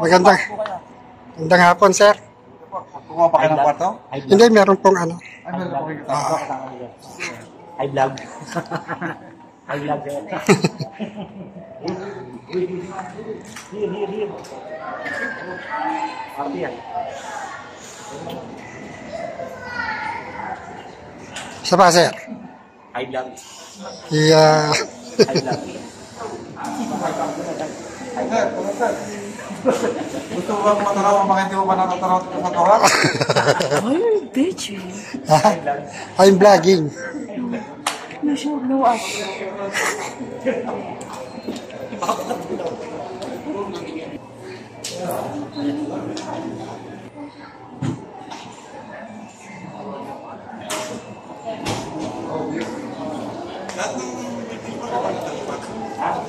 Magandang hapon, sir. Kumuha pa kayo ng kwarto? Hindi, meron pong ano. I vlog. I vlog. Here. Arti yan. Isa pa, sir. I vlog. Yeah. I vlog. Gusto ko bang mataraw ang mga hindi mo ba nakataraw sa kawak? Ay, bitch. I'm vlogging. No up.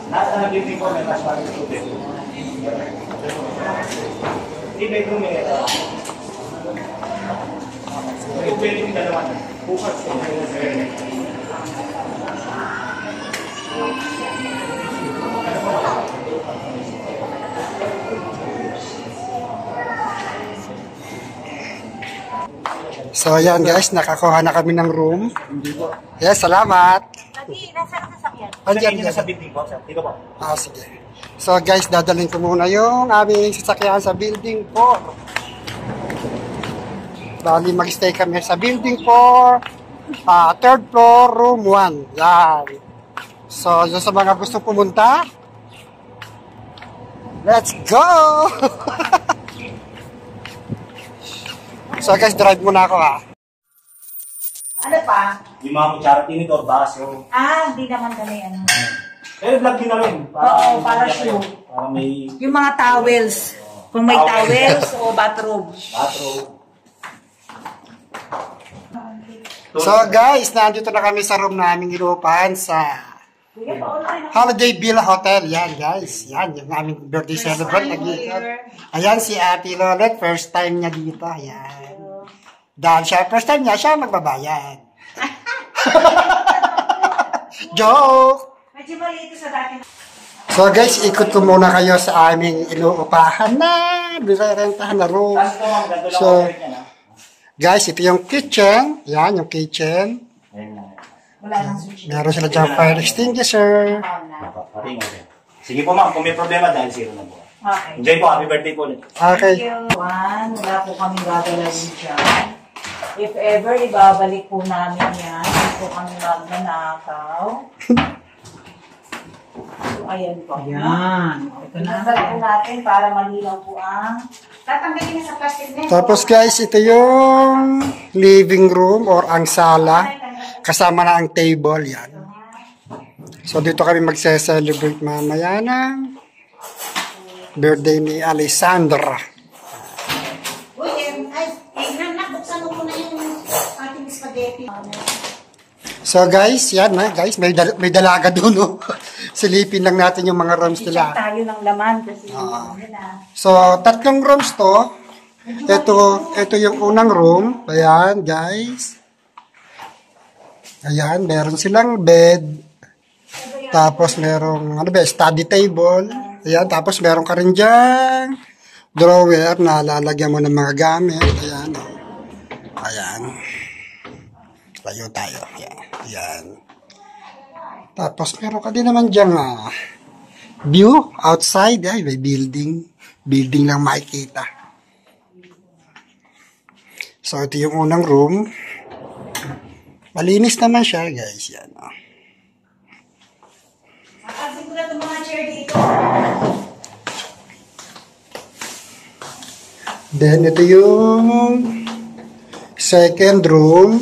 Nasa nag-living ko may mas parang student. Hindi bedroom eh. May pwede yung dalawa. Bukas. So, ayan guys, nakakuha na kami ng room. Yes, salamat. Lagi, nasa sasakyan. Andiyan, Hindi na sa building po. Dito po. Sige. So guys, dadalhin ko muna yung aming sasakyan sa building 4. Bali, mag-stay kami sa building 4, third floor, room 1. Yan. So, yun sa mga gustong pumunta, let's go! So guys, drive muna ako ha. Ano pa? Yung mga kutsara, tinidor, baso. Hindi naman kami ano. Pero vlog din namin. Oo, para show. Para may Yung mga towels. Kung may towels o bathrobe. bathroom. So guys, nandito na kami sa room namin inuupahan sa Holiday Villa Hotel. Yan guys, yan yung aming birthday celebrant. Ayan si Ate Lolet, first time niya dito. Ayan. Dahil siya, first time niya, siya magbabayad. Joke! Medyo maliit sa dati. So guys, ikot ko muna kayo sa aming inuupahan na nirerentahan na room. So, guys, ito yung kitchen. Yan, yung kitchen. Wala nang switch. Meron sila dyan fire extinguisher. Sige po ma'am, kung may problema dahil zero na po. Okay. Enjoy po, happy birthday po ulit. Okay. Thank you. Wala po kami gagalawin dyan. If ever, ibabalik po namin yan. Hindi po kami magnanakaw. So, ayan po. Ayan. Ito na. Ibabalik po natin para malilaw po ang... Tatanggalin na sa plastic na. Tapos guys, ito yung living room or ang sala. Kasama na ang table. Yan. So dito kami magse-celebrate mamaya ng birthday ni Alessandra. Nakbuksan mo muna yung ating spaghetti. So guys, yan na guys, may dalaga doon. No? Silipin lang natin yung mga rooms I-check nila. tayo ng laman kasi So, 3 rooms to. Ito yung unang room. Ayan, guys. Ayan, meron silang bed. Tapos merong, study table. Ayan, tapos meron ka rin dyan drawer na lalagyan mo ng mga gamit. Ayan, oh. Ayan. Tayo tayo. Ayan. Ayan. Tapos meron ka din naman dyan view outside. Ay, may building. Building lang makikita. So, ito yung unang room. Malinis naman siya, guys. Yan. Makasin ko na itong mga chair dito. Then, ito yung second room.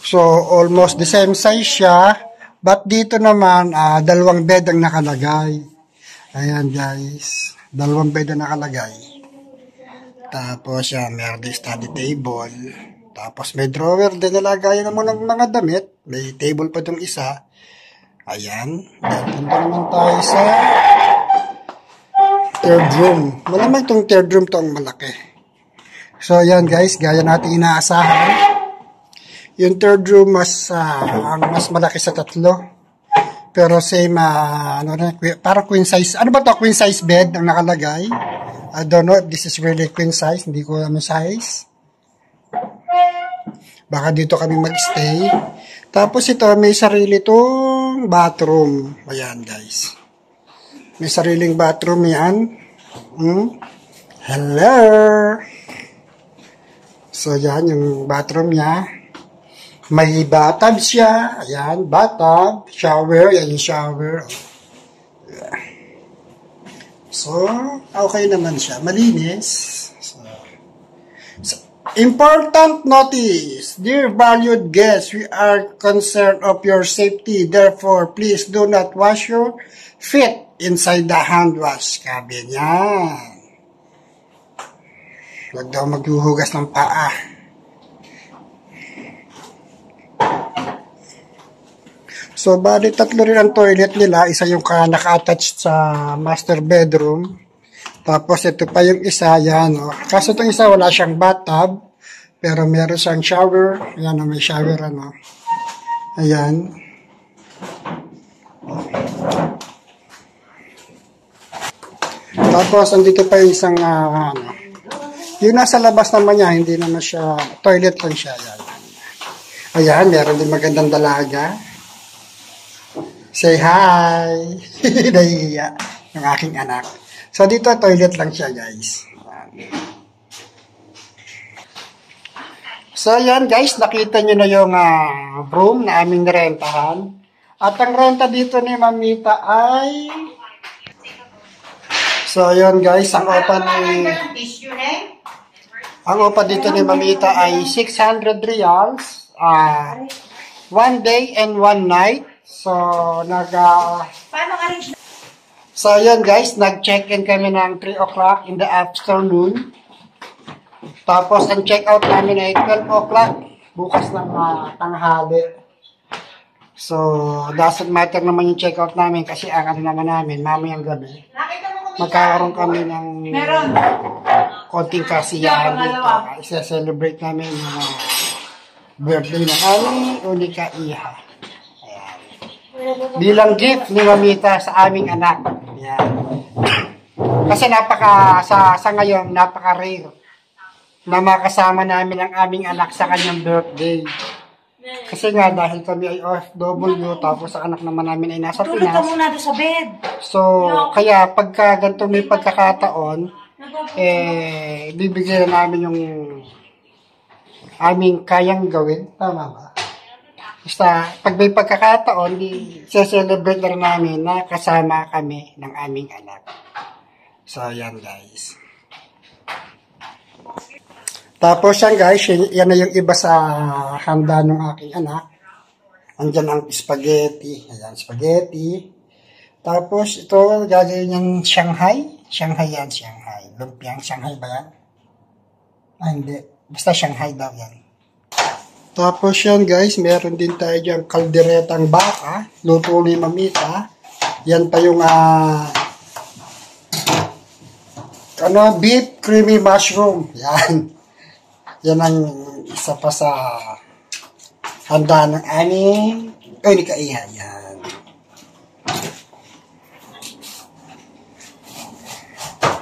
So, almost the same size siya. But dito naman, 2 bed ang nakalagay. Ayan, guys. 2 bed ang nakalagay. Tapos, meron din study table. Tapos, may drawer din nalagayan mo ng mga damit. May table pa itong isa. Ayan. Punta naman tayo sa third room. Malamang itong third room to ang malaki. So, ayan guys. Gaya natin inaasahan. Yung third room mas malaki sa 3. Pero same, parang queen size. Ano ba to? Queen size bed ang nakalagay. I don't know if this is really queen size. Hindi ko alam yung size. Baka dito kami magstay. Tapos ito, may sarili tong bathroom. Ayan, guys. May sariling bathroom yan. Hello! So, yan yung bathroom niya. May bathtub siya. Ayan, bathtub. Shower. Yan yung shower. So, okay naman siya. Malinis. Important notice. Dear valued guests, we are concerned of your safety. Therefore, please do not wash your feet inside the hand wash cabin. Yan. Huwag daw maghuhugas ng paa. So, bali tatlo rin ang toilet nila. Isa yung naka-attached sa master bedroom. Tapos, ito pa yung isa, yan. Oh. Kaso itong isa, wala siyang bathtub. Pero meron siyang shower. Ayan, oh, may shower, ano. Ayan. Tapos, andito pa yung isang, yung nasa labas naman niya, hindi naman siya, toilet lang siya. Ayan, ayan meron din magandang dalaga. Say hi! Nahihiya yung aking anak. So, dito, toilet lang siya, guys. So, yan, guys. Nakita nyo na yung room na aming rentahan. At ang renta dito ni Mamita ay... So, yun, guys. Ang opa dito ni Mamita ay 600 reals. 1 day and 1 night. So, Paano arrange? So, yun guys, nag-check-in kami ng 3 o'clock in the afternoon. Tapos, ang check-out namin ay 12 o'clock, bukas ng tanghali. So, doesn't matter naman yung check-out namin kasi ang ano naman namin, mamayang gabi. Magkakaroon kami ng konting kasiyahan dito. Isa-celebrate namin yung birthday ng aming unika iha. Bilang gift ni Mamita sa aming anak. Yan. Kasi sa ngayon, napaka-rare na makasama namin ang aming anak sa kanyang birthday. Kasi nga, dahil kami ay OFW, tapos ang anak naman namin ay nasa Tulog ka Pinas. muna doon sa bed. So, kaya pagka ganito may pagkakataon, bibigyan na namin yung aming kayang gawin. Tama ba? Basta, pag may pagkakataon, celebrate lang namin na kasama kami ng aming anak. So, yan guys. Tapos yan guys, yan na yung iba sa handa ng aking anak. Andyan ang spaghetti. Ayan, spaghetti. Tapos, ito, gagawin yung Shanghai. Shanghai yan, Shanghai. Lumpiang Shanghai ba yan? Hindi. Basta Shanghai daw yan. Tapos yan guys, meron din tayo dyan kalderetang baka, luto ni Mamita. Yan pa yung beef creamy mushroom. Yan. Yan ang isa pa sa handa ng aming unika iha. Yan.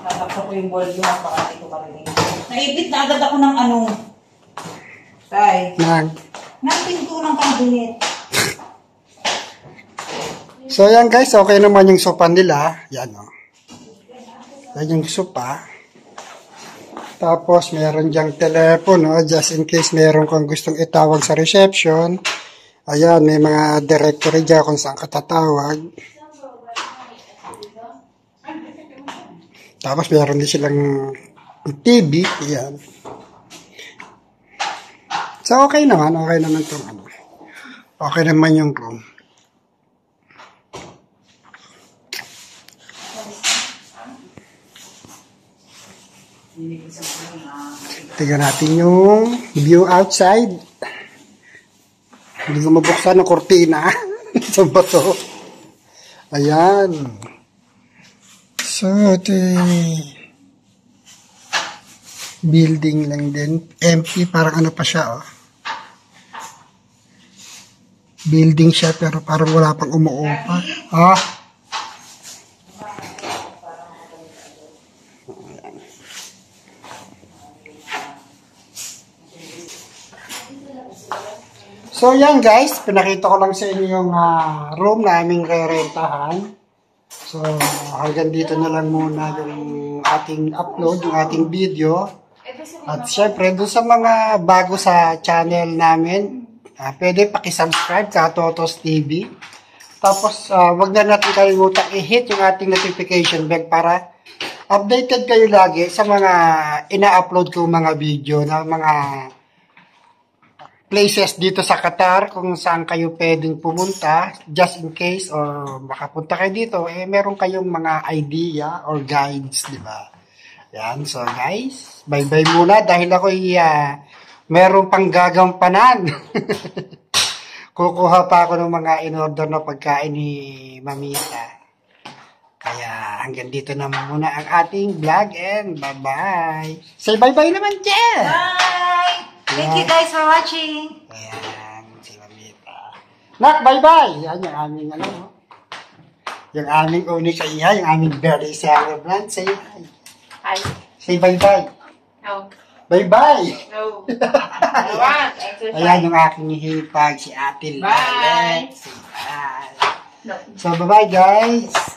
Nataksa ko yung bowl yun, baka ito kami. Naibit na agad ako ng ano. Tay. Ng pinto ng cabinet. So, yan guys, okay naman yung sopa nila. Yan, o. Yan yung sopa. Tapos, meron dyang telepono, just in case meron kang gustong itawag sa reception. Ayan, may mga directory dyan kung saan katatawag. Tapos, meron din silang TV. Ayan. So, okay naman itong ano. Okay naman yung room. Tingnan natin yung view outside. Hindi ko mabuksan ng kortina. Saan ba to? Ayan. So, ito building lang din. Empty, parang ano pa siya, oh. building siya pero parang wala pang umuupa. Ah. So yan guys, pinakita ko lang sa inyo yung room na aming re-rentahan. So hanggang dito na lang muna yung ating upload, yung ating video. At syempre, doon sa mga bago sa channel namin, pwede pakisubscribe sa Totos TV. Tapos wag na natin kalimutan i-hit yung ating notification bell para updated kayo lagi sa mga ina-upload ko mga video na mga places dito sa Qatar kung saan kayo pwedeng pumunta just in case or makapunta kayo dito meron kayong mga idea or guides, di ba? Yan, so guys, bye-bye muna dahil ako meron pang gagampanan. Kukuha pa ako ng mga in-order na pagkain ni Mamita. Kaya hanggang dito naman muna ang ating vlog and bye-bye. Say bye-bye naman, Jen! Bye! Thank you guys for watching. Ayan, si Mamita. Nak, bye-bye! Yan yung aming yung aming unik sa iha, yung aming birthday celebrant. Say hi. Hi. Say bye-bye. No. Bye-bye! No. I want exercise. Ayan yung aking hihipag, si Ate Bye! Say bye! No. So, bye-bye guys!